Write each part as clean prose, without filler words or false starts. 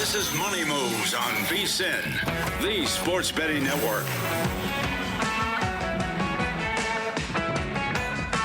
This is Money Moves on VSiN, the sports betting network.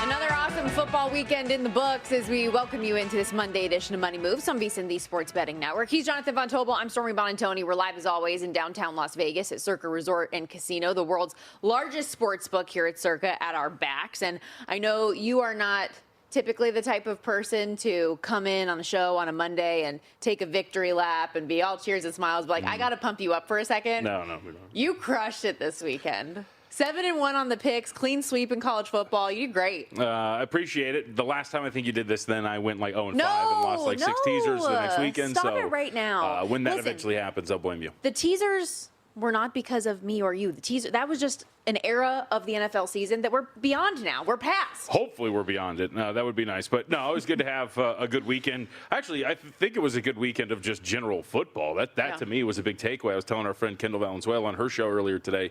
Another awesome football weekend in the books as we welcome you into this Monday edition of Money Moves on VSiN, the sports betting network. He's Jonathan Von Tobel. I'm Stormy Buonantony. We're live as always in downtown Las Vegas at Circa Resort and Casino, the world's largest sports book here at Circa, at our backs. And I know you are not typically the type of person to come in on the show on a Monday and take a victory lap and be all cheers and smiles, but I got to pump you up for a second. No, we don't. You crushed it this weekend. 7-1 on the picks, clean sweep in college football. You did great. I appreciate it. The last time I think you did this, then I went like 0-5 and lost like 6 teasers the next weekend. Stop it right now. When that eventually happens, I'll blame you. The teasers were not because of me or you. That was just an era of the NFL season that we're beyond now. We're past. Hopefully we're beyond it. That would be nice. But no, it was good to have a good weekend. Actually, I think it was a good weekend of just general football. That to me was a big takeaway. I was telling our friend Kendall Valenzuela on her show earlier today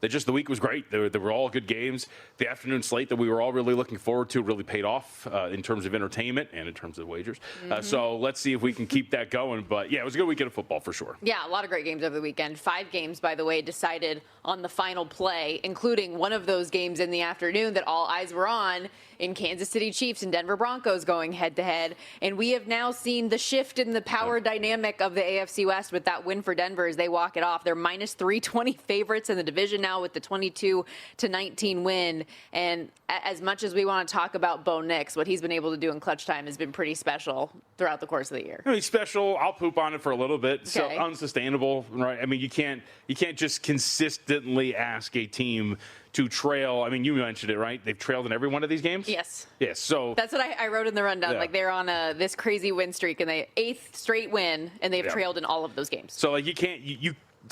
that just the week was great. There were all good games. The afternoon slate that we were all really looking forward to really paid off in terms of entertainment and in terms of wagers. So let's see if we can keep that going. But, yeah, it was a good weekend of football for sure. Yeah, a lot of great games over the weekend. 5 games, by the way, decided on the final play, including one of those games in the afternoon that all eyes were on in Kansas City Chiefs and Denver Broncos going head-to-head. And we have now seen the shift in the power dynamic of the AFC West with that win for Denver as they walk it off. They're minus 320 favorites in the division now with the 22-19 win. And as much as we want to talk about Bo Nix, what he's been able to do in clutch time has been pretty special throughout the course of the year. He's special. I'll poop on it for a little bit. So Okay. unsustainable, right? I mean, you can't just consistently ask a team to trail. I mean, you mentioned it, right? They've trailed in every one of these games? Yes. Yes. So That's what I wrote in the rundown. Yeah. Like they're on this crazy win streak and they 8th straight win and they've Yeah. trailed in all of those games. So, like, you can't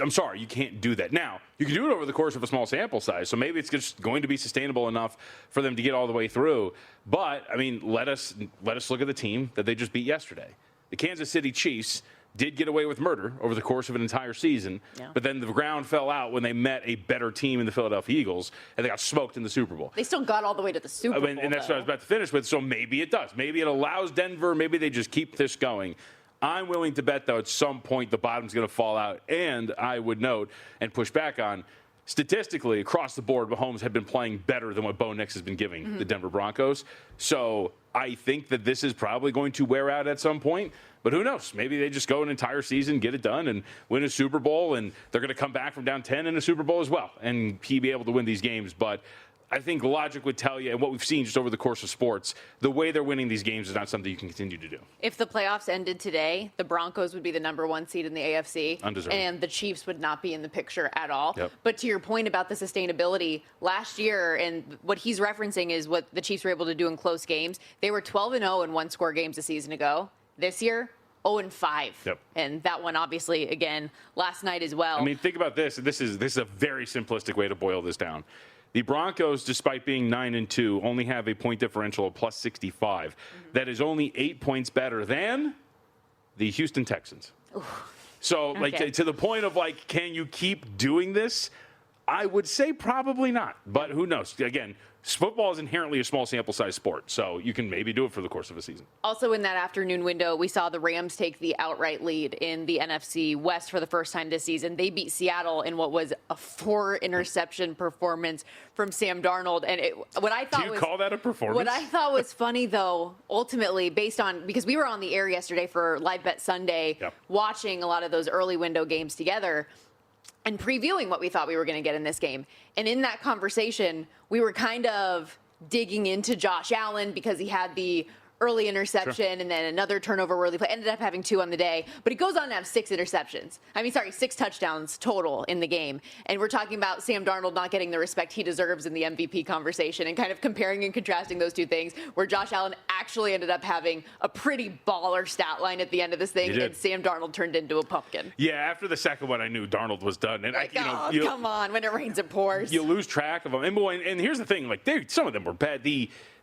I'm sorry, you can't do that. Now, you can do it over the course of a small sample size, so maybe it's just going to be sustainable enough for them to get all the way through. But, I mean, let us look at the team that they just beat yesterday. The Kansas City Chiefs did get away with murder over the course of an entire season, but then the ground fell out when they met a better team in the Philadelphia Eagles, and they got smoked in the Super Bowl. They still got all the way to the Super Bowl, And that's what I was about to finish with, so maybe it does. Maybe it allows Denver, maybe they just keep this going. I'm willing to bet, though, at some point the bottom's going to fall out. And I would note and push back on, statistically, across the board, Mahomes had been playing better than what Bo Nix has been giving the Denver Broncos. So I think that this is probably going to wear out at some point. But who knows? Maybe they just go an entire season, get it done, and win a Super Bowl. And they're going to come back from down 10 in a Super Bowl as well. And he be able to win these games. But I think logic would tell you, and what we've seen just over the course of sports, the way they're winning these games is not something you can continue to do. If the playoffs ended today, the Broncos would be the number 1 seed in the AFC. Undeserved. And the Chiefs would not be in the picture at all. Yep. But to your point about the sustainability, last year, and what he's referencing is what the Chiefs were able to do in close games. They were 12-0 in one-score games a season ago. This year, 0-5. Yep. And that one, obviously, again, last night as well. I mean, think about this. This is a very simplistic way to boil this down. The Broncos, despite being 9-2, only have a point differential of plus 65. That is only 8 points better than the Houston Texans. So, Okay. like, to the point of, like, can you keep doing this? I would say probably not. But who knows? Again, football is inherently a small sample size sport, so you can maybe do it for the course of a season. Also in that afternoon window, we saw the Rams take the outright lead in the NFC West for the first time this season. They beat Seattle in what was a 4-interception performance from Sam Darnold. And what I thought Do you call that a performance? What I thought was funny, though, ultimately, because we were on the air yesterday for Live Bet Sunday, watching a lot of those early window games together and previewing what we thought we were going to get in this game. And in that conversation, we were kind of digging into Josh Allen because he had the early interception and then another turnover worthy play. Ended up having 2 on the day, but he goes on to have 6 interceptions. 6 touchdowns total in the game. And we're talking about Sam Darnold not getting the respect he deserves in the MVP conversation and kind of comparing and contrasting those two things, where Josh Allen actually ended up having a pretty baller stat line at the end of this thing, and Sam Darnold turned into a pumpkin. Yeah, after the second one, I knew Darnold was done. And come on, when it rains, it pours. You lose track of them. And here's the thing, like, some of them were bad.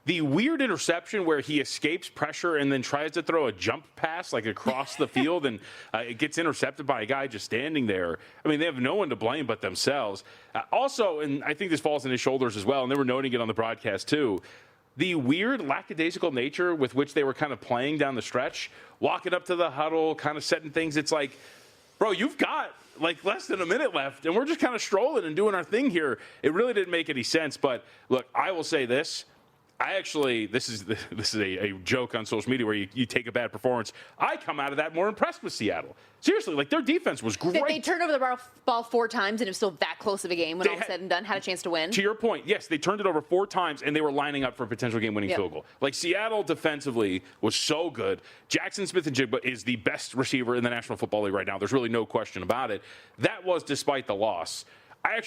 The weird interception where he escapes pressure and then tries to throw a jump pass like across the field and it gets intercepted by a guy just standing there. I mean, they have no one to blame but themselves. Also, and I think this falls on his shoulders as well, and they were noting it on the broadcast too, the weird lackadaisical nature with which they were kind of playing down the stretch, walking up to the huddle, kind of setting things. It's like, bro, you've got like less than a minute left, and we're just kind of strolling and doing our thing here. It really didn't make any sense. But look, I will say this. This is a joke on social media where you take a bad performance. I come out of that more impressed with Seattle. Seriously, like their defense was great. They turned over the ball 4 times, and it was still that close of a game when all said and done, had a chance to win. To your point, yes, they turned it over 4 times, and they were lining up for a potential game-winning field goal. Like Seattle defensively was so good. Jackson Smith-Njigba is the best receiver in the National Football League right now. There's really no question about it. That was despite the loss. I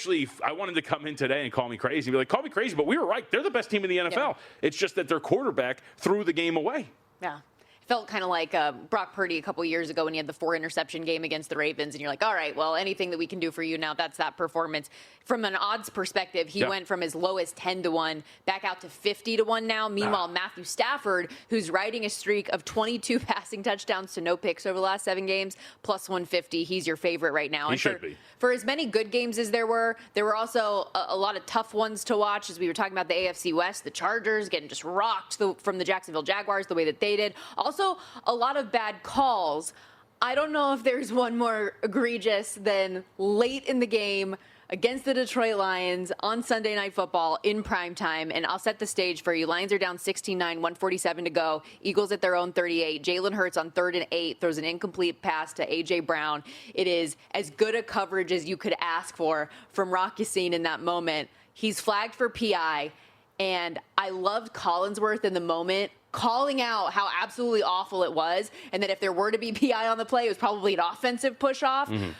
wanted to come in today and call me crazy. Be like, call me crazy, but we were right. They're the best team in the NFL. Yeah. It's just that their quarterback threw the game away. Yeah. Felt kind of like Brock Purdy a couple years ago when he had the 4-interception game against the Ravens, and you're like, all right, well, anything that we can do for you now, that's that performance. From an odds perspective, he went from as low as 10-1 back out to 50-1 now. Meanwhile, Matthew Stafford, who's riding a streak of 22 passing touchdowns to no picks over the last 7 games, plus 150. He's your favorite right now. He should be. For as many good games as there were also a lot of tough ones to watch. As we were talking about the AFC West, the Chargers getting just rocked from the Jacksonville Jaguars the way that they did. Also, a lot of bad calls. I don't know if there's one more egregious than late in the game against the Detroit Lions on Sunday Night Football in primetime. And I'll set the stage for you. Lions are down 16-9, 1:47 to go. Eagles at their own 38. Jalen Hurts on 3rd and 8 throws an incomplete pass to A.J. Brown. It is as good a coverage as you could ask for from Rock Ya-Sin in that moment. He's flagged for PI. And I loved Collinsworth in the moment calling out how absolutely awful it was, and that if there were to be PI on the play, it was probably an offensive push-off. Mm-hmm.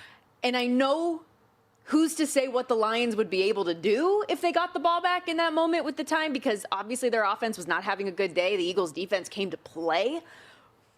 And I know who's to say what the Lions would be able to do if they got the ball back in that moment with the time, because obviously their offense was not having a good day. The Eagles' defense came to play.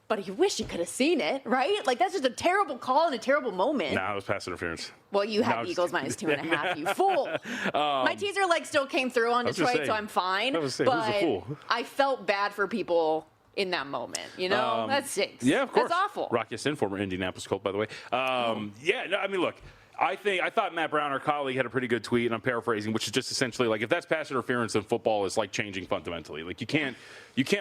But you wish you could have seen it, right? Like, that's just a terrible call and a terrible moment. No, it was pass interference. Well, you have Eagles minus 2.5, you fool. My teaser leg still came through on Detroit, so I'm fine. But I felt bad for people in that moment, you know? That stinks. Yeah, of course. That's awful. Rock Ya-Sin, former Indianapolis Colt, by the way. Look, I thought Matt Brown, our colleague, had a pretty good tweet, and I'm paraphrasing, which is just essentially like, if that's pass interference, then football is like changing fundamentally. Like, you can't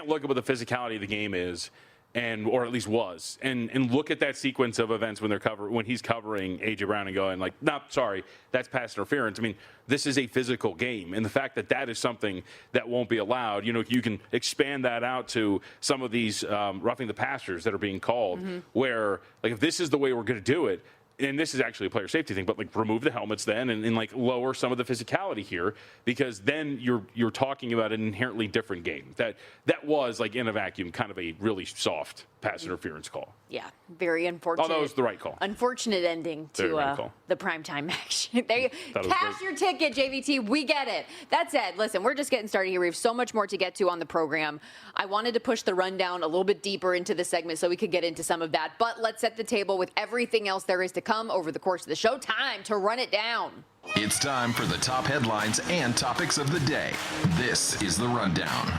look at what the physicality of the game is, or at least was, and look at that sequence of events when he's covering A.J. Brown and going like, no, sorry, that's pass interference. I mean, this is a physical game, and the fact that is something that won't be allowed, you can expand that out to some of these roughing the passers that are being called, where like if this is the way we're going to do it. And this is actually a player safety thing, but like remove the helmets then and like lower some of the physicality here, because then you're talking about an inherently different game. That was like in a vacuum kind of a really soft pass interference call. Yeah, very unfortunate. Although it was the right call. Unfortunate ending to the primetime action. Cash your ticket, JVT. We get it. That said, listen, we're just getting started here. We have so much more to get to on the program. I wanted to push the rundown a little bit deeper into the segment so we could get into some of that. But let's set the table with everything else there is to come over the course of the show. Time to run it down. It's time for the top headlines and topics of the day. This is the Rundown.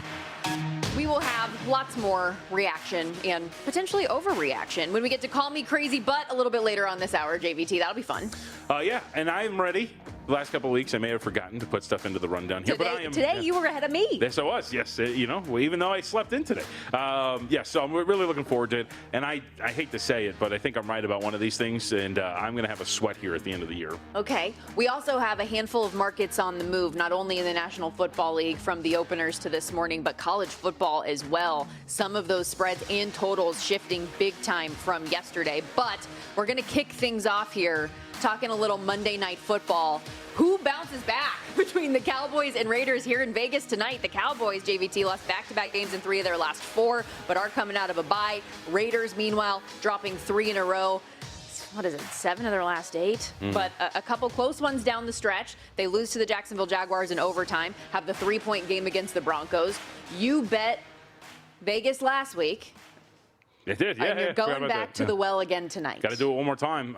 We will have lots more reaction and potentially overreaction when we get to Call Me Crazy, but a little bit later on this hour, JVT. That'll be fun. Yeah, and I'm ready. The last couple of weeks, I may have forgotten to put stuff into the rundown here, but I am. Today, you were ahead of me. Yes, I was. Yes, even though I slept in today. So I'm really looking forward to it. And I hate to say it, but I think I'm right about one of these things, and I'm going to have a sweat here at the end of the year. Okay. We also have a handful of markets on the move, not only in the National Football League from the openers to this morning, but college football as well. Some of those spreads and totals shifting big time from yesterday. But we're going to kick things off here, talking a little Monday Night Football. Who bounces back between the Cowboys and Raiders here in Vegas tonight? The Cowboys, JVT, lost back-to-back games in 3 of their last 4, but are coming out of a bye. Raiders, meanwhile, dropping 3 in a row. 7 of their last 8? But a couple close ones down the stretch. They lose to the Jacksonville Jaguars in overtime, have the 3-point game against the Broncos. You bet Vegas last week. It did, yeah. And you're going back to the well again tonight. Got to do it one more time.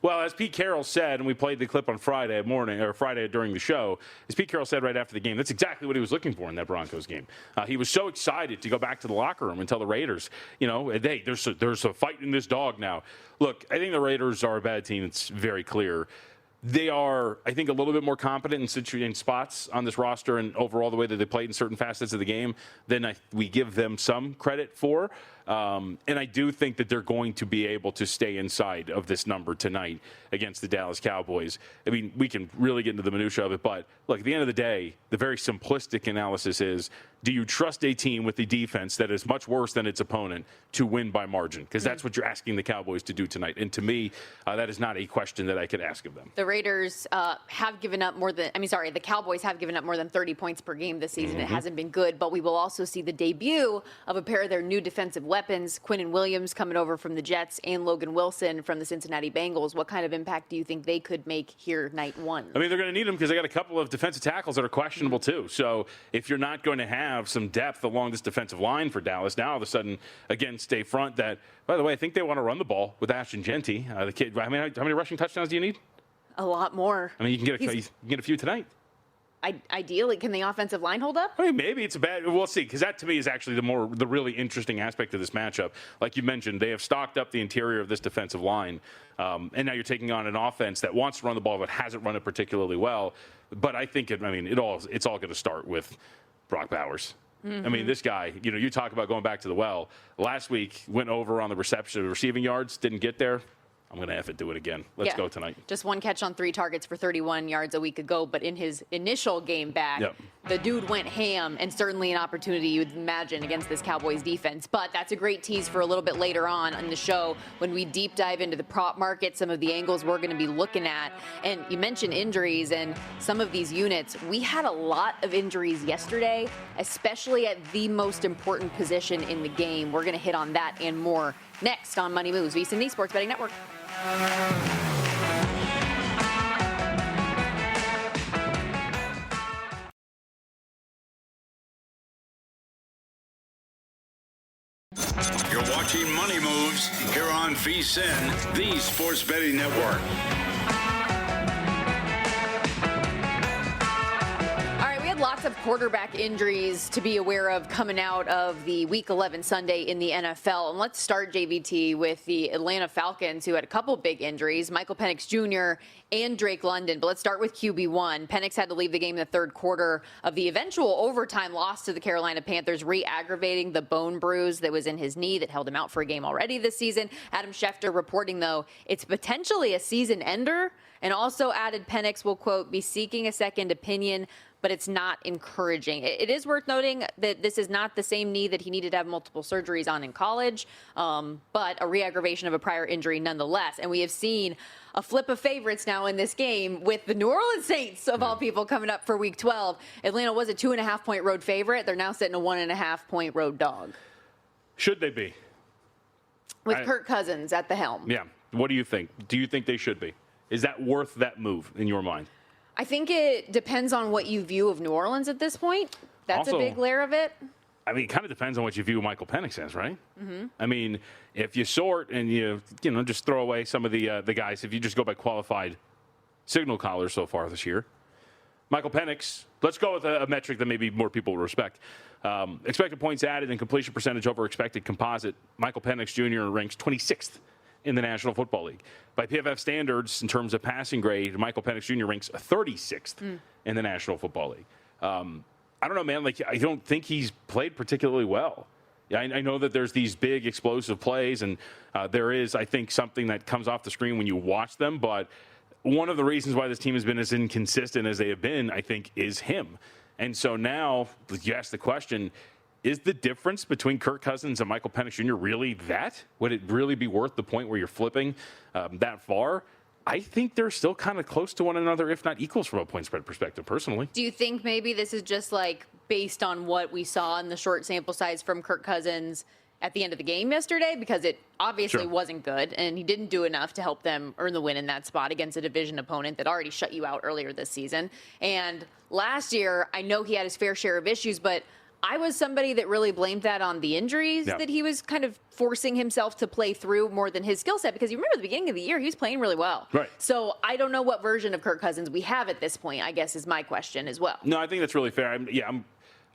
Well, as Pete Carroll said, and we played the clip on Friday during the show, as Pete Carroll said right after the game, that's exactly what he was looking for in that Broncos game. He was so excited to go back to the locker room and tell the Raiders, hey, there's a fight in this dog now. Look, I think the Raiders are a bad team. It's very clear. They are, I think, a little bit more competent in spots on this roster and overall the way that they played in certain facets of the game than we give them some credit for. And I do think that they're going to be able to stay inside of this number tonight against the Dallas Cowboys. I mean, we can really get into the minutia of it, but look, at the end of the day, the very simplistic analysis is, do you trust a team with the defense that is much worse than its opponent to win by margin? Because that's what you're asking the Cowboys to do tonight. And to me, that is not a question that I could ask of them. The Raiders have given up the Cowboys have given up more than 30 points per game this season. It hasn't been good, but we will also see the debut of a pair of their new defensive weapons, Quinnen Williams coming over from the Jets and Logan Wilson from the Cincinnati Bengals. What kind of impact do you think they could make here night one? I mean, they're going to need them because they got a couple of defensive tackles that are questionable too. So if you're not going to have some depth along this defensive line for Dallas, now all of a sudden against a front that, by the way, I think they want to run the ball with Ashton Genty, the kid. I mean, how many rushing touchdowns do you need? A lot more. I mean, you can get a few tonight. Ideally, can the offensive line hold up? I mean, maybe it's a bad. We'll see, because that to me is actually the really interesting aspect of this matchup. Like you mentioned, they have stocked up the interior of this defensive line, and now you're taking on an offense that wants to run the ball but hasn't run it particularly well. But I think it's all going to start with Brock Bowers. I mean, this guy, you talk about going back to the well. Last week went over on the receiving yards, didn't get there. I'm going to do it again. Let's go tonight. Just one catch on 3 targets for 31 yards a week ago, but in his initial game back, the dude went ham, and certainly an opportunity you'd imagine against this Cowboys defense. But that's a great tease for a little bit later on in the show when we deep dive into the prop market, some of the angles we're going to be looking at. And you mentioned injuries and some of these units. We had a lot of injuries yesterday, especially at the most important position in the game. We're going to hit on that and more next on Money Moves, VSiN, Sports Betting Network. You're watching Money Moves here on VSiN, the Sports Betting Network. Lots of quarterback injuries to be aware of coming out of the Week 11 Sunday in the NFL. And let's start, JVT, with the Atlanta Falcons, who had a couple big injuries, Michael Penix Jr. and Drake London. But let's start with QB1. Penix had to leave the game in the third quarter of the eventual overtime loss to the Carolina Panthers, re-aggravating the bone bruise that was in his knee that held him out for a game already this season. Adam Schefter reporting, though, it's potentially a season ender, and also added Penix will, quote, be seeking a second opinion, but it's not encouraging. It is worth noting that this is not the same knee that he needed to have multiple surgeries on in college, but a re-aggravation of a prior injury nonetheless. And we have seen a flip of favorites now in this game with the New Orleans Saints, of all people, coming up for Week 12. Atlanta was a 2.5-point road favorite. They're now sitting a 1.5-point road dog. Should they be? With Kirk Cousins at the helm. Yeah. What do you think? Do you think they should be? Is that worth that move in your mind? I think it depends on what you view of New Orleans at this point. That's also a big layer of it. I mean, it kind of depends on what you view Michael Penix as, right? Mm-hmm. I mean, if you sort and you just throw away some of the guys, if you just go by qualified signal callers so far this year, Michael Penix, let's go with a metric that maybe more people will respect. Expected points added and completion percentage over expected composite. Michael Penix Jr. ranks 26th in the National Football League. By PFF standards, in terms of passing grade, Michael Penix Jr. ranks 36th in the National Football League. I don't know, man. I don't think he's played particularly well. Yeah, I know that there's these big explosive plays, and there is, I think, something that comes off the screen when you watch them. But one of the reasons why this team has been as inconsistent as they have been, I think, is him. And so now you ask the question, is the difference between Kirk Cousins and Michael Penix Jr. really that? Would it really be worth the point where you're flipping that far? I think they're still kind of close to one another, if not equals from a point spread perspective, personally. Do you think maybe this is just based on what we saw in the short sample size from Kirk Cousins at the end of the game yesterday? Because it obviously wasn't good, and he didn't do enough to help them earn the win in that spot against a division opponent that already shut you out earlier this season. And last year, I know he had his fair share of issues, but I was somebody that really blamed that on the injuries that he was kind of forcing himself to play through more than his skill set, because you remember at the beginning of the year, he was playing really well. Right. So I don't know what version of Kirk Cousins we have at this point, I guess, is my question as well. No, I think that's really fair.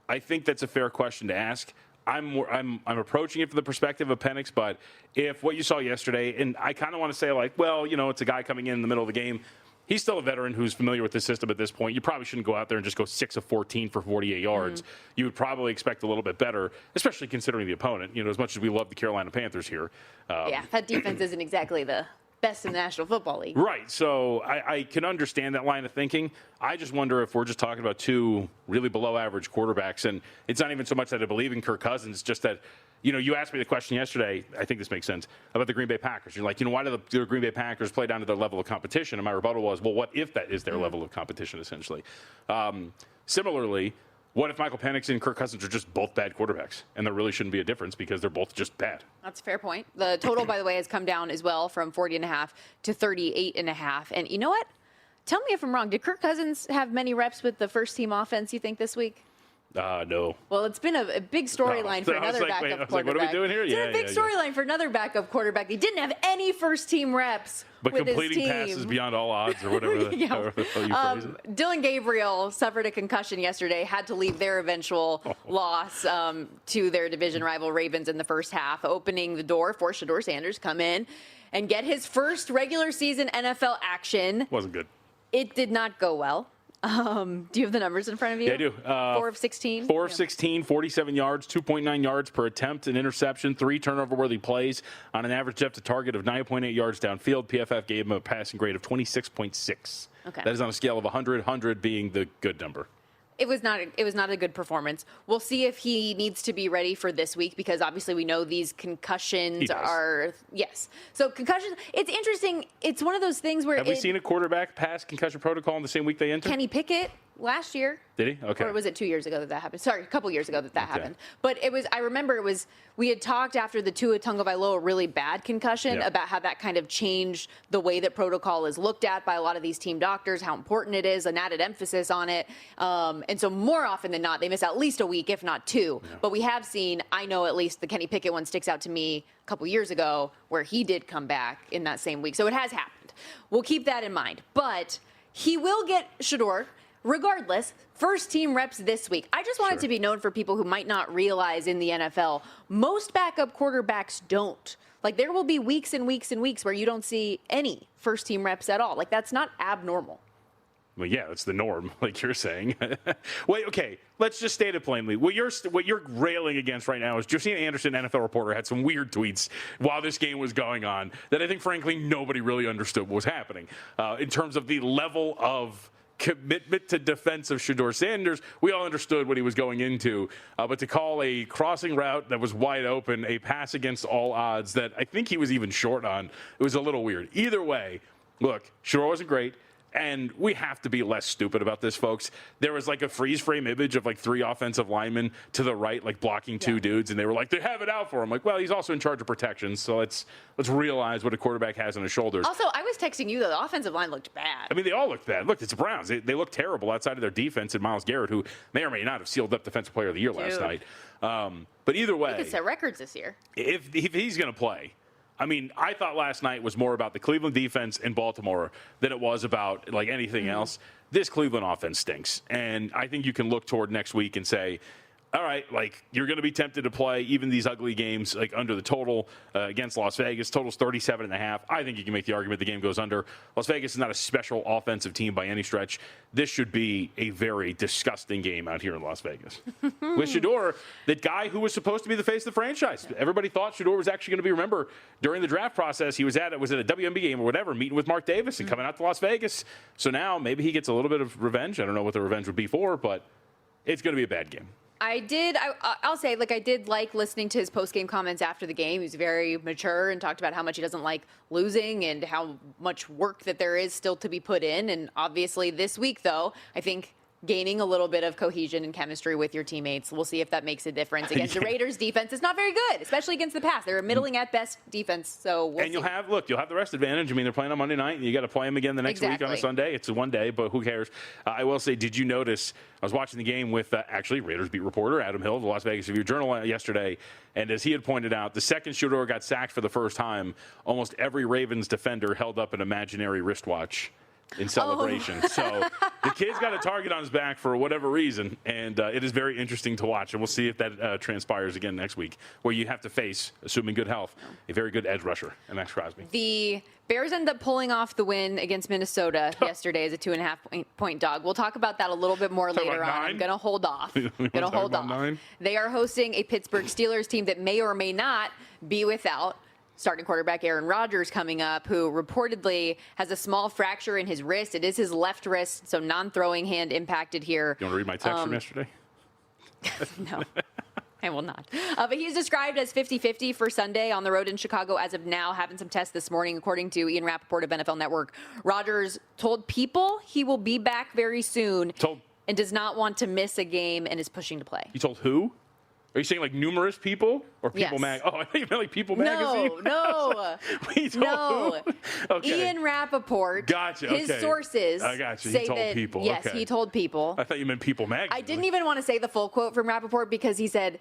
I think that's a fair question to ask. I'm approaching it from the perspective of Penix, but if what you saw yesterday, and I kind of want to say it's a guy coming in the middle of the game. He's still a veteran who's familiar with the system at this point. You probably shouldn't go out there and just go 6 of 14 for 48 yards. You would probably expect a little bit better, especially considering the opponent. As much as we love the Carolina Panthers here. That defense isn't exactly the best in the National Football League. Right. So I can understand that line of thinking. I just wonder if we're just talking about two really below average quarterbacks. And it's not even so much that I believe in Kirk Cousins, just that, you asked me the question yesterday, I think this makes sense, about the Green Bay Packers. You're like, why do the Green Bay Packers play down to their level of competition? And my rebuttal was, well, what if that is their level of competition, essentially? Similarly, what if Michael Penix and Kirk Cousins are just both bad quarterbacks? And there really shouldn't be a difference because they're both just bad. That's a fair point. The total, by the way, has come down as well from 40.5 to 38.5. And you know what? Tell me if I'm wrong. Did Kirk Cousins have many reps with the first-team offense, you think, this week? No. Well, it's been a big storyline for another backup quarterback. What are we doing here? It's been a big storyline for another backup quarterback. They didn't have any first-team reps but with completing his team. Passes beyond all odds or whatever however the hell you phrase it. Dylan Gabriel suffered a concussion yesterday, had to leave their eventual loss to their division rival Ravens in the first half, opening the door for Shedeur Sanders come in and get his first regular season NFL action. Wasn't good. It did not go well. Do you have the numbers in front of you? Yeah, I do. 4 of 16? 4 of 16, 47 yards, 2.9 yards per attempt, an interception, 3 turnover-worthy plays on an average depth to target of 9.8 yards downfield. PFF gave him a passing grade of 26.6. Okay. That is on a scale of 100 being the good number. It was not a good performance. We'll see if he needs to be ready for this week because obviously we know these concussions are yes. So concussions, it's interesting. It's one of those things where have we seen a quarterback pass concussion protocol in the same week they entered? Kenny Pickett last year. Did he? Okay. Or was it 2 years ago that happened? Sorry, a couple years ago that happened. But I remember we had talked after the Tua Tagovailoa really bad concussion about how that kind of changed the way that protocol is looked at by a lot of these team doctors, how important it is, an added emphasis on it. And so more often than not, they miss at least a week, if not 2. Yeah. But we have seen, I know at least the Kenny Pickett one sticks out to me a couple years ago where he did come back in that same week. So it has happened. We'll keep that in mind. But he will get Shedeur. Regardless, first team reps this week. I just want it to be known for people who might not realize in the NFL, most backup quarterbacks don't. Like, there will be weeks and weeks and weeks where you don't see any first team reps at all. Like, that's not abnormal. Well, yeah, that's the norm, like you're saying. Wait, okay, let's just state it plainly. What you're railing against right now is Josina Anderson, NFL reporter, had some weird tweets while this game was going on that I think, frankly, nobody really understood what was happening. In terms of the level of commitment to defense of Shedeur Sanders, we all understood what he was going into. But to call a crossing route that was wide open a pass against all odds that I think he was even short on, it was a little weird. Either way, look, Shedeur wasn't great. And we have to be less stupid about this, folks. There was like a freeze frame image of like 3 offensive linemen to the right, like blocking 2 dudes. And they were like, they have it out for him. Like, well, he's also in charge of protection. So let's realize what a quarterback has on his shoulders. Also, I was texting you that the offensive line looked bad. I mean, they all looked bad. Look, it's the Browns. They look terrible outside of their defense and Myles Garrett, who may or may not have sealed up Defensive Player of the Year last night. But either way, he could set records this year. If he's going to play. I mean, I thought last night was more about the Cleveland defense in Baltimore than it was about like anything else. This Cleveland offense stinks. And I think you can look toward next week and say, all right, like you're going to be tempted to play even these ugly games like under the total against Las Vegas. Total's 37.5. I think you can make the argument the game goes under. Las Vegas is not a special offensive team by any stretch. This should be a very disgusting game out here in Las Vegas. With Shedeur, the guy who was supposed to be the face of the franchise. Everybody thought Shedeur was actually going to be, remember, during the draft process, he was at a WNBA game or whatever, meeting with Mark Davis and coming out to Las Vegas. So now maybe he gets a little bit of revenge. I don't know what the revenge would be for, but it's going to be a bad game. I'll say, like, I did like listening to his post-game comments after the game. He was very mature and talked about how much he doesn't like losing and how much work that there is still to be put in. And obviously this week, though, I think gaining a little bit of cohesion and chemistry with your teammates. We'll see if that makes a difference. Against the Raiders defense, it's not very good, especially against the pass. They're a middling at best defense, so we'll see. You'll have the rest advantage. I mean, they're playing on Monday night, and you got to play them again the next week on a Sunday. It's a one day, but who cares? I will say, did you notice, I was watching the game with, actually, Raiders beat reporter Adam Hill of the Las Vegas Review-Journal yesterday, and as he had pointed out, the second Shedeur got sacked for the first time, almost every Ravens defender held up an imaginary wristwatch in celebration. So the kid's got a target on his back for whatever reason, and it is very interesting to watch. And we'll see if that transpires again next week, where you have to face, assuming good health, a very good edge rusher, and Max Crosby. The Bears end up pulling off the win against Minnesota yesterday as a 2.5-point dog. We'll talk about that a little bit more later on. I'm going to hold off. They are hosting a Pittsburgh Steelers team that may or may not be without starting quarterback Aaron Rodgers coming up, who reportedly has a small fracture in his wrist. It is his left wrist, so non-throwing hand impacted here. You want to read my text from yesterday? No. I will not. But he's described as 50-50 for Sunday on the road in Chicago as of now, having some tests this morning, according to Ian Rappaport of NFL Network. Rodgers told people he will be back very soon and does not want to miss a game and is pushing to play. You told who? Are you saying like numerous people or People Yes. Oh, I think you meant like People Magazine. No. No. Okay. Ian Rappaport. Gotcha. His sources I got you. say He told that, people. Yes, Okay. he told people. I thought you meant People Magazine. I didn't even want to say the full quote from Rappaport because he said,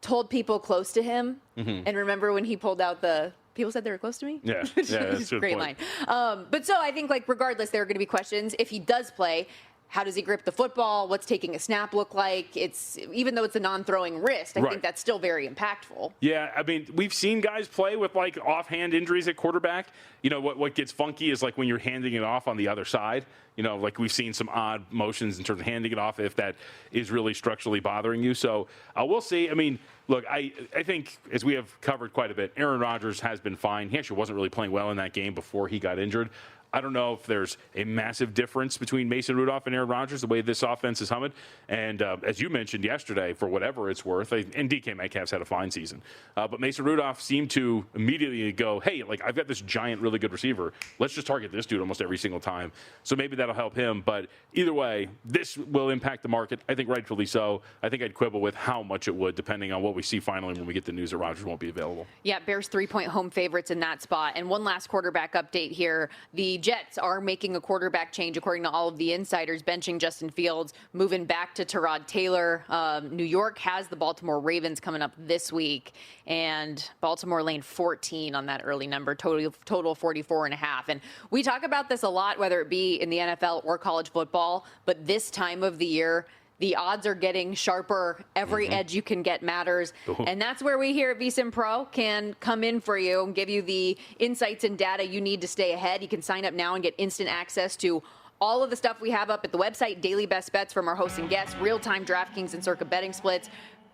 told people close to him. Mm-hmm. And remember when he pulled out the people said they were close to me? Yeah. That's a great line. But so I think, like, regardless, there are going to be questions. If he does play, how does he grip the football? What's taking a snap look like? It's even though it's a non-throwing wrist, I think that's still very impactful. Yeah, I mean, we've seen guys play with like offhand injuries at quarterback. You know, what gets funky is like when you're handing it off on the other side. You know, like we've seen some odd motions in terms of handing it off if that is really structurally bothering you. So we'll see. I mean, look, I think as we have covered quite a bit, Aaron Rodgers has been fine. He actually wasn't really playing well in that game before he got injured. I don't know if there's a massive difference between Mason Rudolph and Aaron Rodgers, the way this offense is humming. And as you mentioned yesterday, for whatever it's worth, and DK Metcalf's had a fine season. But Mason Rudolph seemed to immediately go, hey, like I've got this giant, really good receiver. Let's just target this dude almost every single time. So maybe that'll help him. But either way, this will impact the market. I think rightfully so. I think I'd quibble with how much it would, depending on what we see finally when we get the news that Rodgers won't be available. Yeah, Bears 3-point home favorites in that spot. And one last quarterback update here. The Jets are making a quarterback change, according to all of the insiders, benching Justin Fields, moving back to Tyrod Taylor. New York has the Baltimore Ravens coming up this week, and Baltimore laying 14 on that early number, total 44.5. And we talk about this a lot, whether it be in the NFL or college football, but this time of the year, the odds are getting sharper. Every edge you can get matters. And that's where we here at VSiN Pro can come in for you and give you the insights and data you need to stay ahead. You can sign up now and get instant access to all of the stuff we have up at the website, daily best bets from our hosts and guests, real-time DraftKings and Circa betting splits,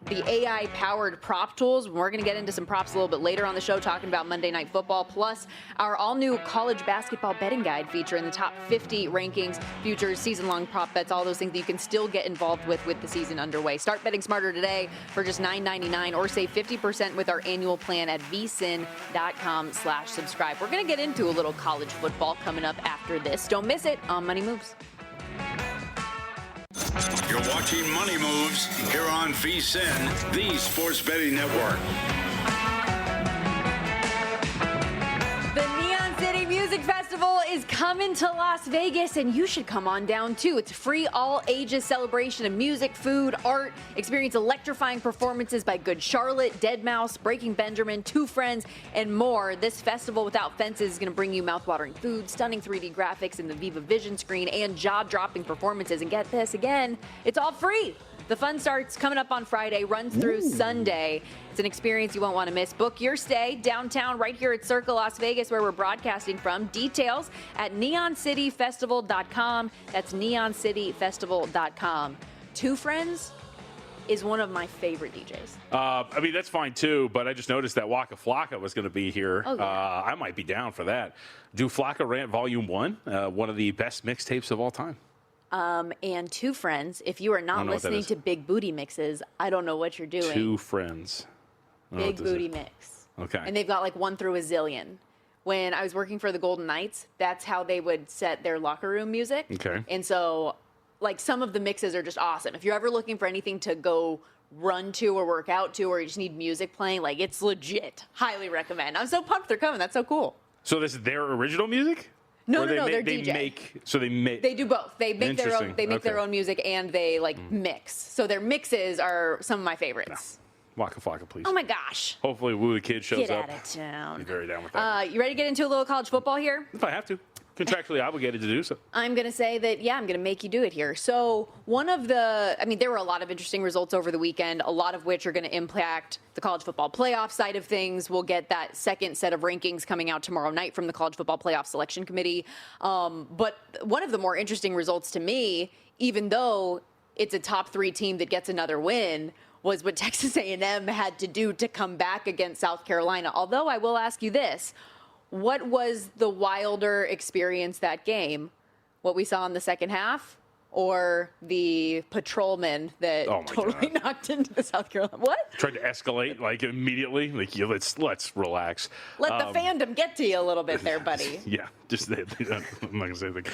the AI-powered prop tools. We're going to get into some props a little bit later on the show, talking about Monday Night Football, plus our all-new college basketball betting guide featuring the top 50 rankings, futures, season-long prop bets, all those things that you can still get involved with the season underway. Start betting smarter today for just $9.99 or save 50% with our annual plan at vsin.com/subscribe. We're going to get into a little college football coming up after this. Don't miss it on Money Moves. You're watching Money Moves here on VSiN, the Sports Betting Network. The Neon City Music Festival is coming to Las Vegas, and you should come on down too. It's a free all-ages celebration of music, food, art. Experience electrifying performances by Good Charlotte, Deadmau5, Breaking Benjamin, Two Friends, and more. This festival without fences is going to bring you mouth-watering food, stunning 3D graphics in the Viva Vision screen, and jaw-dropping performances. And get this, again, it's all free. The fun starts coming up on Friday, runs through Sunday. It's an experience you won't want to miss. Book your stay downtown right here at Circa Las Vegas, where we're broadcasting from. Details at neoncityfestival.com. That's neoncityfestival.com. Two Friends is one of my favorite DJs. I mean, that's fine too, but I just noticed that Waka Flocka was going to be here. Oh, yeah. I might be down for that. Do Flocka Rant Volume 1, one of the best mixtapes of all time. And Two Friends, if you are not listening to Big Booty Mixes, I don't know what you're doing. Two Friends. Big Booty Mix. Okay. And they've got like 1 through a zillion. When I was working for the Golden Knights, that's how they would set their locker room music. Okay. And so, like, some of the mixes are just awesome. If you're ever looking for anything to go run to or work out to, or you just need music playing, like, it's legit. Highly recommend. I'm so pumped they're coming. That's so cool. So this is their original music? No, they're DJ. They do both. They make their own. They make their own music and they mix. So their mixes are some of my favorites. No. Waka Flocka, please. Oh my gosh. Hopefully, Woo the Kid shows Get up. out of town. Be very down with that. You ready to get into a little college football here? If I have to. contractually obligated to do so. I'm going to say that, yeah, I'm going to make you do it here. So there were a lot of interesting results over the weekend, a lot of which are going to impact the college football playoff side of things. We'll get that second set of rankings coming out tomorrow night from the College Football Playoff Selection Committee. But one of the more interesting results to me, even though it's a top 3 team that gets another win, was what Texas A&M had to do to come back against South Carolina. Although I will ask you this, what was the wilder experience that game? What we saw in the second half, or the patrolman that totally knocked into the South Carolina? What? Tried to escalate like immediately. Like, yeah, let's relax. Let the fandom get to you a little bit there, buddy. Yeah, just I'm not gonna say anything.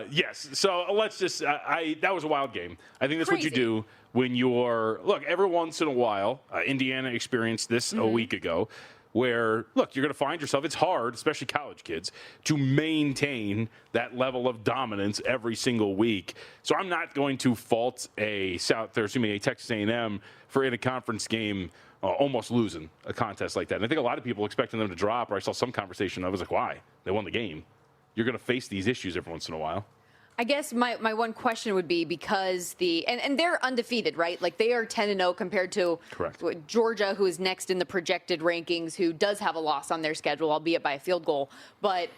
Yes, so let's just. That was a wild game. I think that's Crazy. what you do when you're every once in a while. Indiana experienced this a week ago. Where, look, you're going to find yourself, it's hard, especially college kids, to maintain that level of dominance every single week. So I'm not going to fault a Texas A&M for in a conference game almost losing a contest like that. And I think a lot of people expecting them to drop, or I saw some conversation, I was like, why? They won the game. You're going to face these issues every once in a while. I guess my one question would be because and they're undefeated, right? Like they are 10-0 compared to Georgia, who is next in the projected rankings, who does have a loss on their schedule, albeit by a field goal. But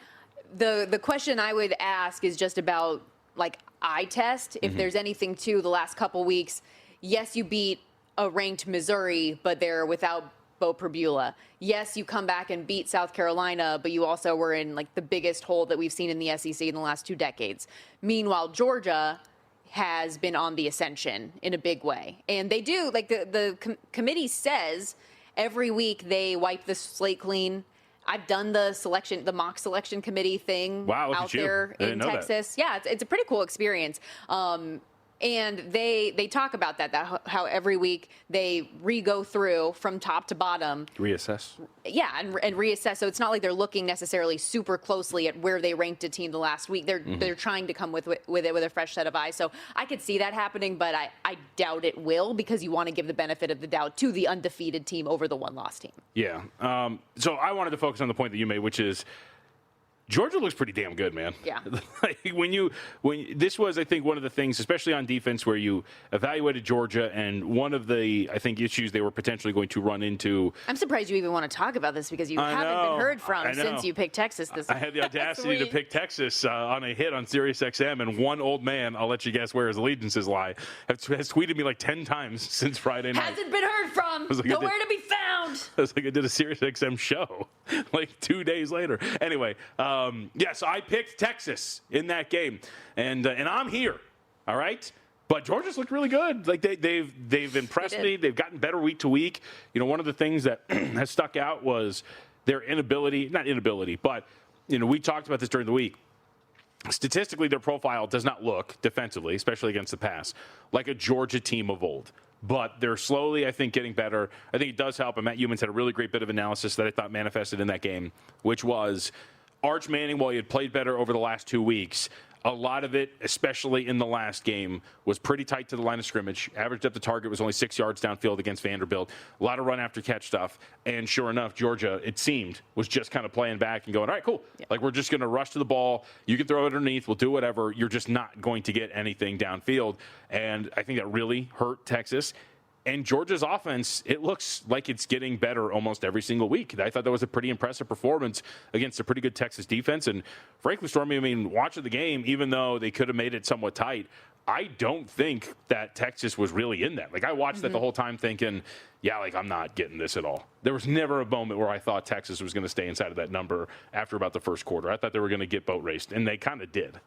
the question I would ask is just about like eye test. If there's anything to the last couple weeks, yes, you beat a ranked Missouri, but they're without Bo Prabula. Yes, you come back and beat South Carolina, but you also were in like the biggest hole that we've seen in the SEC in the last 2 decades. Meanwhile, Georgia has been on the ascension in a big way. And they do, like the committee says every week they wipe the slate clean. I've done the mock selection committee thing out there in Texas. Yeah, it's a pretty cool experience. And they talk about that how every week they go through from top to bottom. Reassess. Yeah, and reassess. So it's not like they're looking necessarily super closely at where they ranked a team the last week. They're trying to come with it with a fresh set of eyes. So I could see that happening, but I doubt it will, because you want to give the benefit of the doubt to the undefeated team over the one-loss team. Yeah. So I wanted to focus on the point that you made, which is Georgia looks pretty damn good, man. Yeah. when this was, I think, one of the things, especially on defense, where you evaluated Georgia, and one of the, I think, issues they were potentially going to run into. I'm surprised you even want to talk about this, because you haven't been heard from since you picked Texas I had the audacity to pick Texas on a hit on Sirius XM, and one old man, I'll let you guess where his allegiances lie, has tweeted me like 10 times since Friday night. Hasn't been heard from. Nowhere to be found. I was like, I did a Sirius XM show like 2 days later. Anyway, so I picked Texas in that game, and I'm here, all right? But Georgia's looked really good. Like they've impressed me. They've gotten better week to week. One of the things that has stuck out was their but we talked about this during the week. Statistically, their profile does not look defensively, especially against the pass, like a Georgia team of old. But they're slowly, I think, getting better. I think it does help. And Matt Humans had a really great bit of analysis that I thought manifested in that game, which was Arch Manning, while he had played better over the last 2 weeks, a lot of it, especially in the last game, was pretty tight to the line of scrimmage. Average depth of target was only 6 yards downfield against Vanderbilt. A lot of run after catch stuff. And sure enough, Georgia, it seemed, was just kind of playing back and going, all right, cool. Yeah. Like, we're just going to rush to the ball. You can throw it underneath. We'll do whatever. You're just not going to get anything downfield. And I think that really hurt Texas. And Georgia's offense, it looks like it's getting better almost every single week. I thought that was a pretty impressive performance against a pretty good Texas defense. And frankly, Stormy, watching the game, even though they could have made it somewhat tight, I don't think that Texas was really in that. Like, I watched that the whole time thinking, I'm not getting this at all. There was never a moment where I thought Texas was going to stay inside of that number after about the first quarter. I thought they were going to get boat raced, and they kind of did.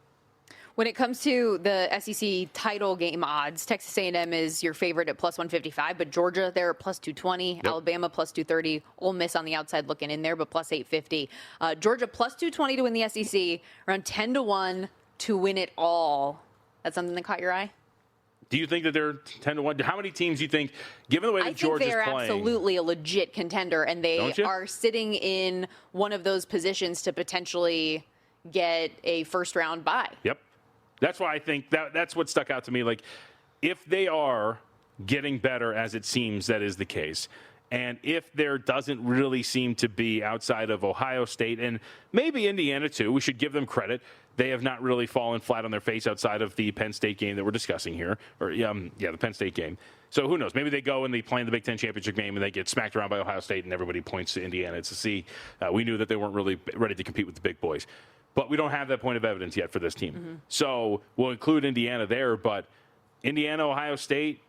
When it comes to the SEC title game odds, Texas A&M is your favorite at plus 155, but Georgia, they're at plus 220, yep. Alabama plus 230, Ole Miss on the outside looking in there, but plus 850. Georgia plus 220 to win the SEC, around 10-1 to win it all. That's something that caught your eye? Do you think that they're 10-1? How many teams do you think, given the way that Georgia's playing? I think they're absolutely a legit contender, and they are sitting in one of those positions to potentially get a first-round bye. Yep. That's why I think that's what stuck out to me. Like, if they are getting better, as it seems that is the case, And if there doesn't really seem to be, outside of Ohio State and maybe Indiana too, we should give them credit. They have not really fallen flat on their face outside of the Penn State game that we're discussing here. The Penn State game. So who knows? Maybe they go and they play in the Big Ten championship game and they get smacked around by Ohio State and everybody points to Indiana to see. We knew that they weren't really ready to compete with the big boys. But we don't have that point of evidence yet for this team. Mm-hmm. So we'll include Indiana there, but Indiana, Ohio State,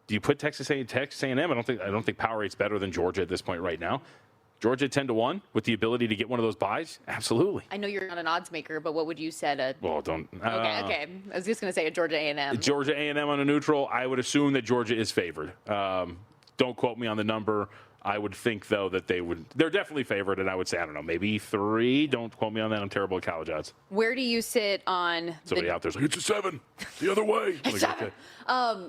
do you put Texas A&M? I don't think Power 8's better than Georgia at this point right now. Georgia 10-1 with the ability to get one of those buys? Absolutely. I know you're not an odds maker, but what would you set? Well, don't. Okay. I was just going to say a Georgia A&M. Georgia A&M on a neutral. I would assume that Georgia is favored. Don't quote me on the number. I would think, though, that they're definitely favored, and I would say, I don't know, maybe 3. Don't quote me on that. I'm terrible at college odds. Where do you sit on somebody out there's like, it's a 7 the other way? Like, okay.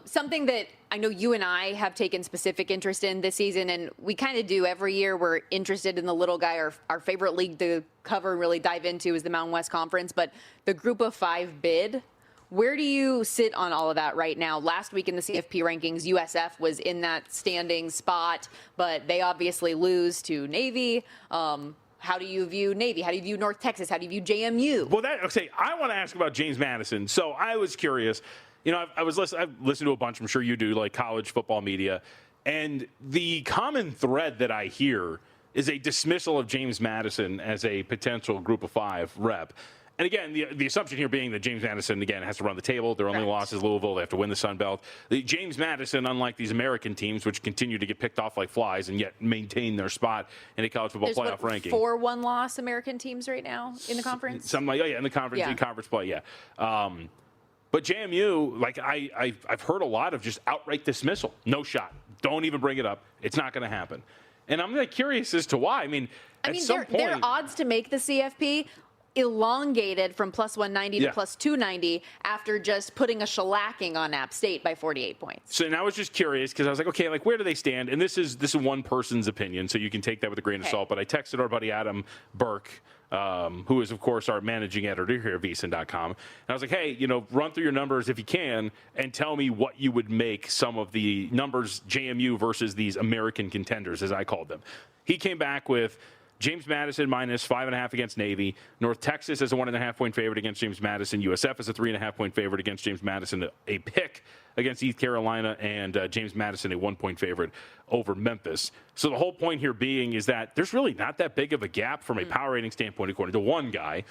Something that I know you and I have taken specific interest in this season, and we kind of do every year. We're interested in the little guy. Our favorite league to cover and really dive into is the Mountain West Conference, but the Group of 5 bid. Where do you sit on all of that right now? Last week in the CFP rankings, USF was in that standing spot, but they obviously lose to Navy. How do you view Navy? How do you view North Texas? How do you view JMU? Well, I want to ask about James Madison. So I was curious. You know, I've listened to a bunch. I'm sure you do, like college football media. And the common thread that I hear is a dismissal of James Madison as a potential Group of 5 rep. And again, the assumption here being that James Madison, again, has to run the table. Their only loss is Louisville. They have to win the Sun Belt. James Madison, unlike these American teams, which continue to get picked off like flies and yet maintain their spot in a college football playoff ranking. 4 one-loss American teams right now in the conference? Something like, in the conference, in conference play, But JMU, like I've heard a lot of just outright dismissal. No shot. Don't even bring it up. It's not going to happen. And I'm curious as to why. I mean, some point, their odds to make the CFP elongated from plus 190 to plus 290 after just putting a shellacking on App State by 48 points. So now I was just curious because I was like, okay, like where do they stand? And this is one person's opinion, so you can take that with a grain of salt. But I texted our buddy Adam Burke, who is, of course, our managing editor here at VSiN.com. And I was like, hey, run through your numbers if you can and tell me what you would make some of the numbers JMU versus these American contenders, as I called them. He came back with James Madison minus 5.5 against Navy. North Texas as a 1.5-point favorite against James Madison. USF as a 3.5-point favorite against James Madison. A pick against East Carolina, and James Madison a 1-point favorite over Memphis. So the whole point here being is that there's really not that big of a gap from a power rating standpoint, according to one guy,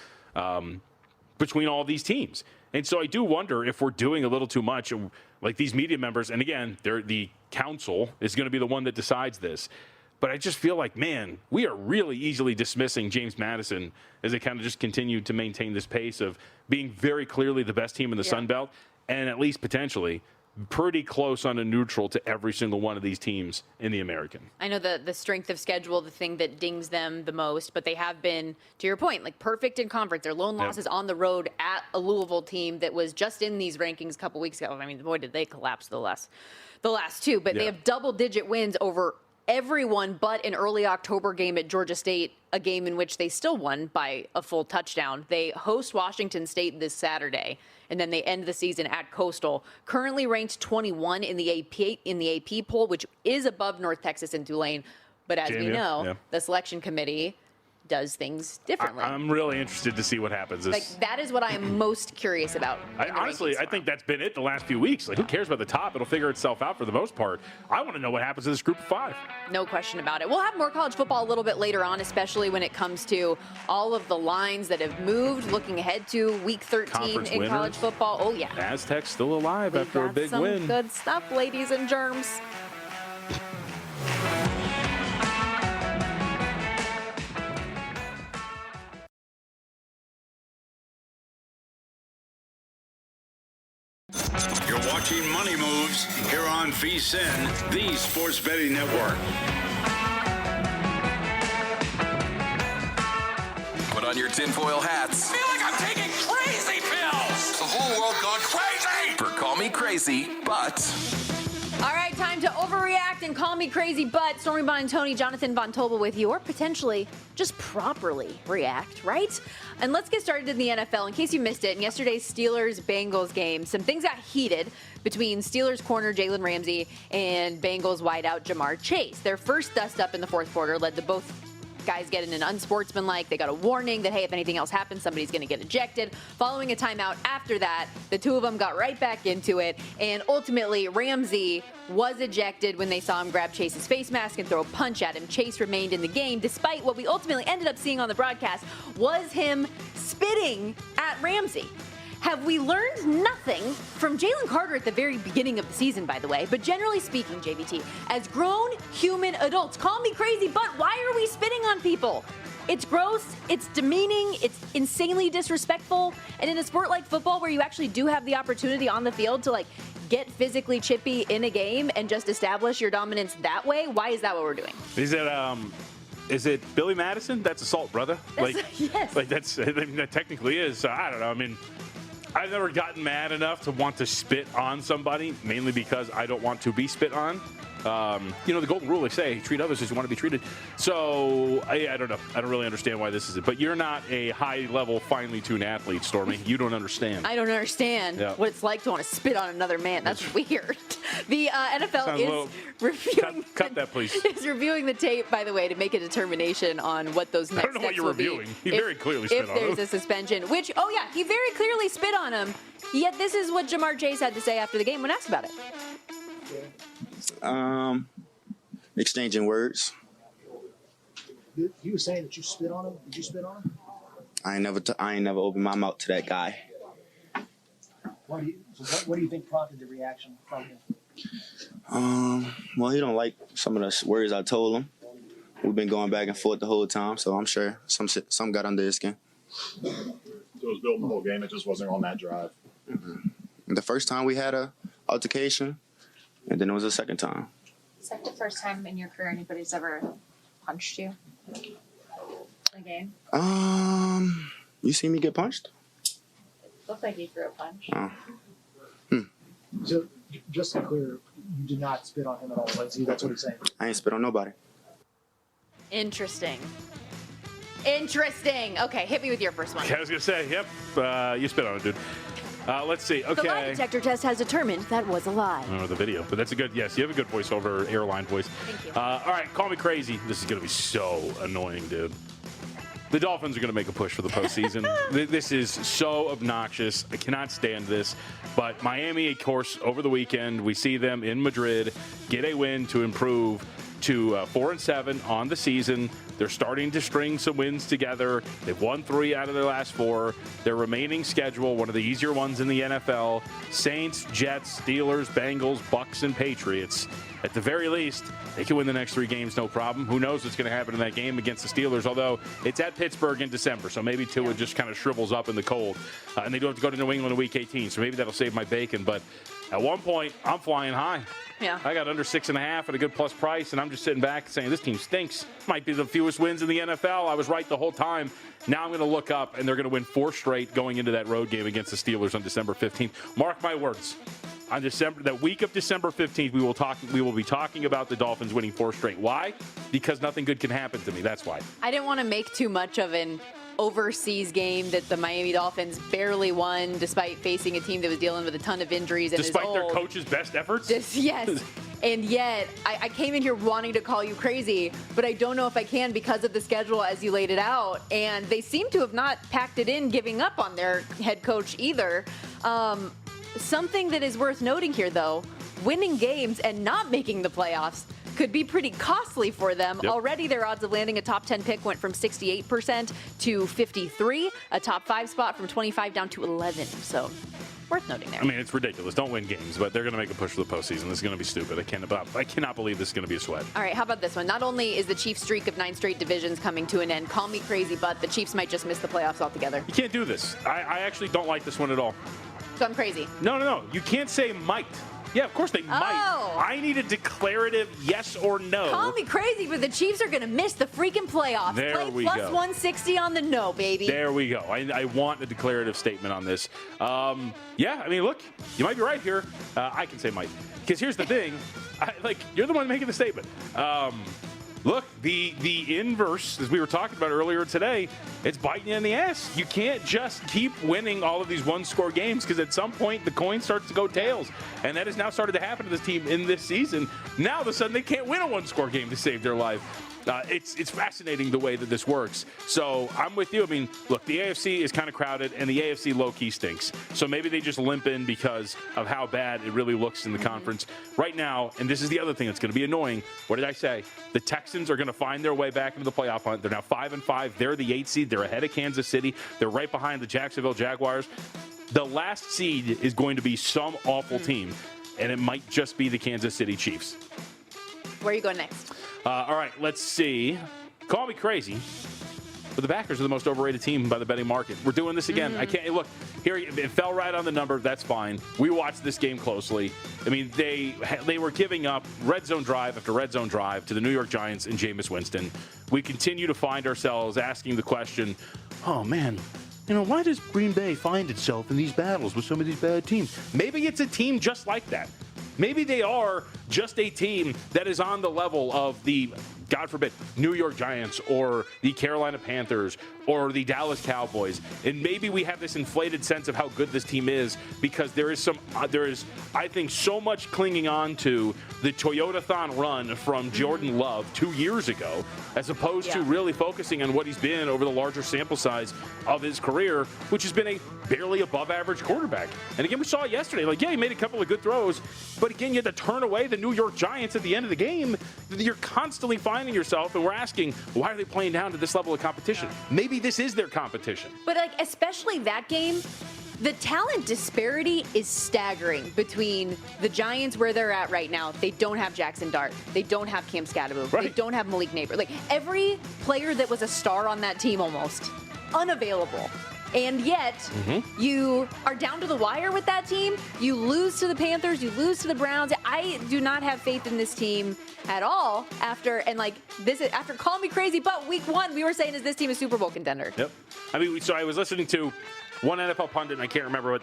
between all these teams. And so I do wonder if we're doing a little too much, like these media members. And again, the council is going to be the one that decides this. But I just feel like, man, we are really easily dismissing James Madison as they kind of just continue to maintain this pace of being very clearly the best team in the Sun Belt and at least potentially pretty close on a neutral to every single one of these teams in the American. I know the strength of schedule, the thing that dings them the most, but they have been, to your point, like perfect in conference. Their lone loss is on the road at a Louisville team that was just in these rankings a couple weeks ago. I mean, boy, did they collapse the last 2, but they have double-digit wins over everyone but an early October game at Georgia State, a game in which they still won by a full touchdown. They host Washington State this Saturday, and then they end the season at Coastal. Currently ranked 21 in the AP poll, which is above North Texas and Tulane. But as we know, the selection committee does things differently. I'm really interested to see what happens. That is what I am most curious about. I think that's been it the last few weeks. Like, who cares about the top? It'll figure itself out for the most part. I want to know what happens to this Group of 5. No question about it. We'll have more college football a little bit later on, especially when it comes to all of the lines that have moved, looking ahead to Week 13 Conference in winners. College football. Oh, yeah. Aztecs still alive after a big win. Some good stuff, ladies and germs. You're watching Money Moves here on VSiN, the Sports Betting Network. Put on your tinfoil hats. I feel like I'm taking crazy pills. The whole world gone crazy. For Call Me Crazy, but All right, time to overreact and call me crazy, but Stormy Buonantony, Jonathan Von Tobel with you, or potentially just properly react, right? And let's get started in the NFL. In case you missed it, in yesterday's Steelers-Bengals game, some things got heated between Steelers corner Jalen Ramsey and Bengals wideout Jamar Chase. Their first dust-up in the fourth quarter led to both guys getting an unsportsmanlike. They got a warning that, hey, if anything else happens, somebody's going to get ejected. Following a timeout after that, the two of them got right back into it, and ultimately Ramsey was ejected when they saw him grab Chase's face mask and throw a punch at him. Chase remained in the game, despite what we ultimately ended up seeing on the broadcast was him spitting at Ramsey. Have we learned nothing from Jalen Carter at the very beginning of the season, by the way? But generally speaking, JVT, as grown human adults, call me crazy, but why are we spitting on people? It's gross, it's demeaning, it's insanely disrespectful. And in a sport like football, where you actually do have the opportunity on the field to get physically chippy in a game and just establish your dominance that way, why is that what we're doing? Is it Billy Madison? That's assault, brother. Yes. That technically is. I don't know. I mean, I've never gotten mad enough to want to spit on somebody, mainly because I don't want to be spit on. The golden rule, they say, treat others as you want to be treated. So, I don't know. I don't really understand why this is it. But you're not a high-level, finely tuned athlete, Stormy. You don't understand. I don't understand what it's like to want to spit on another man. That's weird. The NFL is reviewing. Cut that, please. Is reviewing the tape, by the way, to make a determination on what those next steps will be. I don't know what you're reviewing. He very clearly spit on him. If there's a suspension, which, he very clearly spit on him. Yet this is what Jamar Chase had to say after the game when asked about it. Exchanging words. He was saying that you spit on him. Did you spit on him? I ain't never opened my mouth to that guy. What do you think prompted the reaction from him? Well, he don't like some of the words I told him. We've been going back and forth the whole time, so I'm sure some got under his skin. So it was built the whole game. It just wasn't on that drive. Mm-hmm. The first time we had a altercation, and then it was the second time. Is that the first time in your career anybody's ever punched you in a game? You see me get punched? It looked like you threw a punch. So, just to be clear, you did not spit on him at all, right? See, that's what he's saying. I ain't spit on nobody. Interesting. Okay, hit me with your first one. I was going to say, yep, you spit on it, dude. Let's see. Okay. The lie detector test has determined that was a lie. I don't know the video, but that's a good, yes, you have a good voiceover, airline voice. Thank you. All right, call me crazy. This is going to be so annoying, dude. The Dolphins are going to make a push for the postseason. This is so obnoxious. I cannot stand this. But Miami, of course, over the weekend, we see them in Madrid get a win to improve to 4-7 on the season. They're starting to string some wins together. They've won 3 out of their last 4. Their remaining schedule, one of the easier ones in the NFL, Saints, Jets, Steelers, Bengals, Bucks, and Patriots. At the very least, they can win the next 3 games, no problem. Who knows what's going to happen in that game against the Steelers, although it's at Pittsburgh in December, so maybe Tua just kind of shrivels up in the cold. And they do have to go to New England in Week 18, so maybe that'll save my bacon. But at one point, I'm flying high. Yeah. I got under 6.5 at a good plus price, and I'm just sitting back saying, this team stinks. Might be the fewest wins in the NFL. I was right the whole time. Now I'm going to look up, and they're going to win 4 straight going into that road game against the Steelers on December 15th. Mark my words. On that week of December 15th, we will be talking about the Dolphins winning 4 straight. Why? Because nothing good can happen to me. That's why. I didn't want to make too much of an overseas game that the Miami Dolphins barely won despite facing a team that was dealing with a ton of injuries and despite their coach's best efforts? Yes. And yet, I came in here wanting to call you crazy, but I don't know if I can because of the schedule as you laid it out. And they seem to have not packed it in, giving up on their head coach either. Something that is worth noting here, though, winning games and not making the playoffs could be pretty costly for them. Yep. Already their odds of landing a top 10 pick went from 68% to 53%, a top 5 spot from 25 down to 11. So worth noting there. I mean, it's ridiculous. Don't win games, but they're going to make a push for the postseason. This is going to be stupid. I cannot believe this is going to be a sweat. All right, how about this one? Not only is the Chiefs' streak of 9 straight divisions coming to an end, call me crazy, but the Chiefs might just miss the playoffs altogether. You can't do this. I actually don't like this one at all. So I'm crazy. No. You can't say might. Yeah, of course they might. I need a declarative yes or no. Call me crazy, but the Chiefs are going to miss the freaking playoffs. There we plus go. 160 on the no, baby. There we go. I want a declarative statement on this. Yeah, I mean, look, you might be right here. I can say might. Because here's the thing. You're the one making the statement. Look, the inverse, as we were talking about earlier today, it's biting you in the ass. You can't just keep winning all of these one-score games because at some point the coin starts to go tails. And that has now started to happen to this team in this season. Now, all of a sudden, they can't win a one-score game to save their life. It's fascinating the way that this works. So I'm with you. I mean, look, the AFC is kind of crowded, and the AFC low-key stinks. So maybe they just limp in because of how bad it really looks in the conference. Right now, and this is the other thing that's going to be annoying, what did I say? The Texans are going to find their way back into the playoff hunt. They're now 5-5. They're the 8th seed. They're ahead of Kansas City. They're right behind the Jacksonville Jaguars. The last seed is going to be some awful team, and it might just be the Kansas City Chiefs. Where are you going next? All right, let's see. Call me crazy, but the Packers are the most overrated team by the betting market. We're doing this again. I can't look here. It fell right on the number. That's fine. We watched this game closely. I mean, they were giving up red zone drive after red zone drive to the New York Giants and Jameis Winston. We continue to find ourselves asking the question, oh man, why does Green Bay find itself in these battles with some of these bad teams? Maybe it's a team just like that. Maybe they are just a team that is on the level of the, God forbid, New York Giants or the Carolina Panthers or the Dallas Cowboys. And maybe we have this inflated sense of how good this team is because there is, I think, so much clinging on to the Toyota-thon run from Jordan Love 2 years ago, as opposed to really focusing on what he's been over the larger sample size of his career, which has been a barely above average quarterback. And again, we saw it yesterday. He made a couple of good throws, but again, you had to turn away the New York Giants at the end of the game. You're constantly finding yourself, and we're asking, why are they playing down to this level of competition? Maybe this is their competition. But especially that game, the talent disparity is staggering between the Giants where they're at right now. They don't have Jackson Dart. They don't have Cam Scatterbo. Right. They don't have Malik Neighbor. Every player that was a star on that team almost unavailable. And yet, you are down to the wire with that team. You lose to the Panthers. You lose to the Browns. I do not have faith in this team at all after call me crazy, but week 1, we were saying, is this team a Super Bowl contender? Yep. I mean, so I was listening to one NFL pundit, and I can't remember what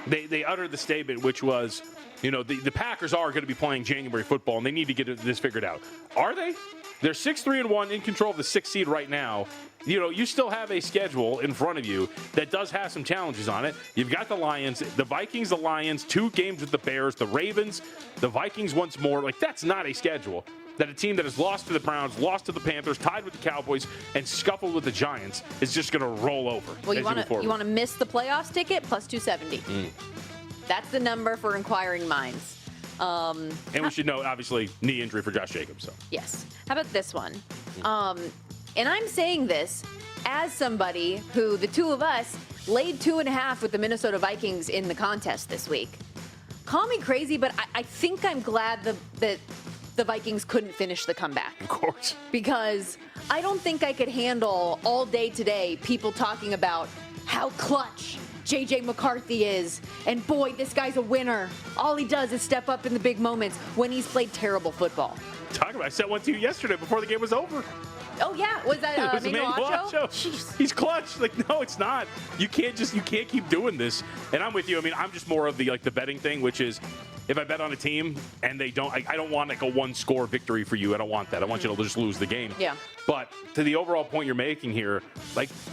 they uttered the statement, which was, the Packers are going to be playing January football, and they need to get this figured out. Are they? They're 6-3-1 in control of the 6th seed right now. You still have a schedule in front of you that does have some challenges on it. You've got the Lions, the Vikings, the Lions, 2 games with the Bears, the Ravens, the Vikings once more. That's not a schedule that a team that has lost to the Browns, lost to the Panthers, tied with the Cowboys, and scuffled with the Giants is just going to roll over. Well, you want to miss the playoffs ticket, plus 270. That's the number for inquiring minds. And we should note, obviously, knee injury for Josh Jacobs. So. Yes. How about this one? And I'm saying this as somebody who, the two of us, laid 2.5 with the Minnesota Vikings in the contest this week. Call me crazy, but I think I'm glad that the Vikings couldn't finish the comeback. Of course. Because I don't think I could handle all day today people talking about how clutch J.J. McCarthy is. And boy, this guy's a winner. All he does is step up in the big moments when he's played terrible football. I sent one to you yesterday before the game was over. Oh yeah, was that Emmanuel Acho? He's clutch. No, it's not. You can't keep doing this. And I'm with you. I mean, I'm just more of the betting thing, which is if I bet on a team and they don't, I don't want a 1-score victory for you. I don't want that. I want you to just lose the game. Yeah. But to the overall point you're making here,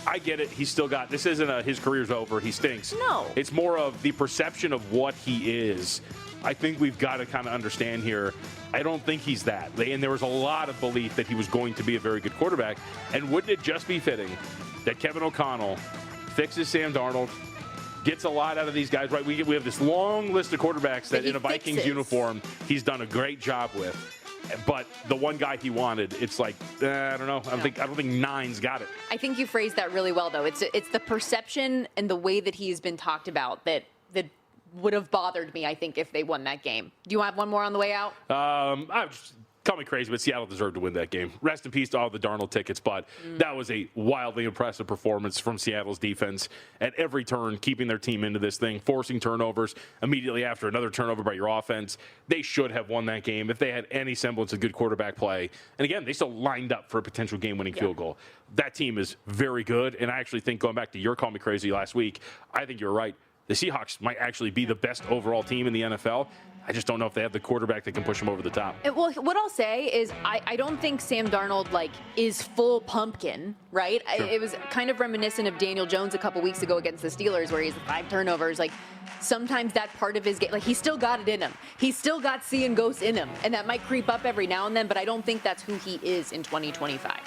I get it. He's still got, this isn't his career's over. He stinks. No. It's more of the perception of what he is. I think we've got to kind of understand here. I don't think he's that. And there was a lot of belief that he was going to be a very good quarterback. And wouldn't it just be fitting that Kevin O'Connell fixes Sam Darnold, gets a lot out of these guys, right? We have this long list of quarterbacks that in a Vikings uniform he's done a great job with. But the one guy he wanted, it's I don't know. I don't think 9's got it. I think you phrased that really well, though. It's the perception and the way that he's been talked about that would have bothered me, I think, if they won that game. Do you have one more on the way out? call me crazy, but Seattle deserved to win that game. Rest in peace to all the Darnold tickets, but that was a wildly impressive performance from Seattle's defense at every turn, keeping their team into this thing, forcing turnovers immediately after another turnover by your offense. They should have won that game if they had any semblance of good quarterback play. And again, they still lined up for a potential game-winning field goal. That team is very good, and I actually think, going back to your call me crazy last week, I think you're right. The Seahawks might actually be the best overall team in the NFL. I just don't know if they have the quarterback that can push them over the top. Well, what I'll say is I don't think Sam Darnold, is full pumpkin, right? Sure. It was kind of reminiscent of Daniel Jones a couple weeks ago against the Steelers, where he has 5 turnovers. Sometimes that part of his game, he's still got it in him. He's still got seeing ghosts in him, and that might creep up every now and then, but I don't think that's who he is in 2025.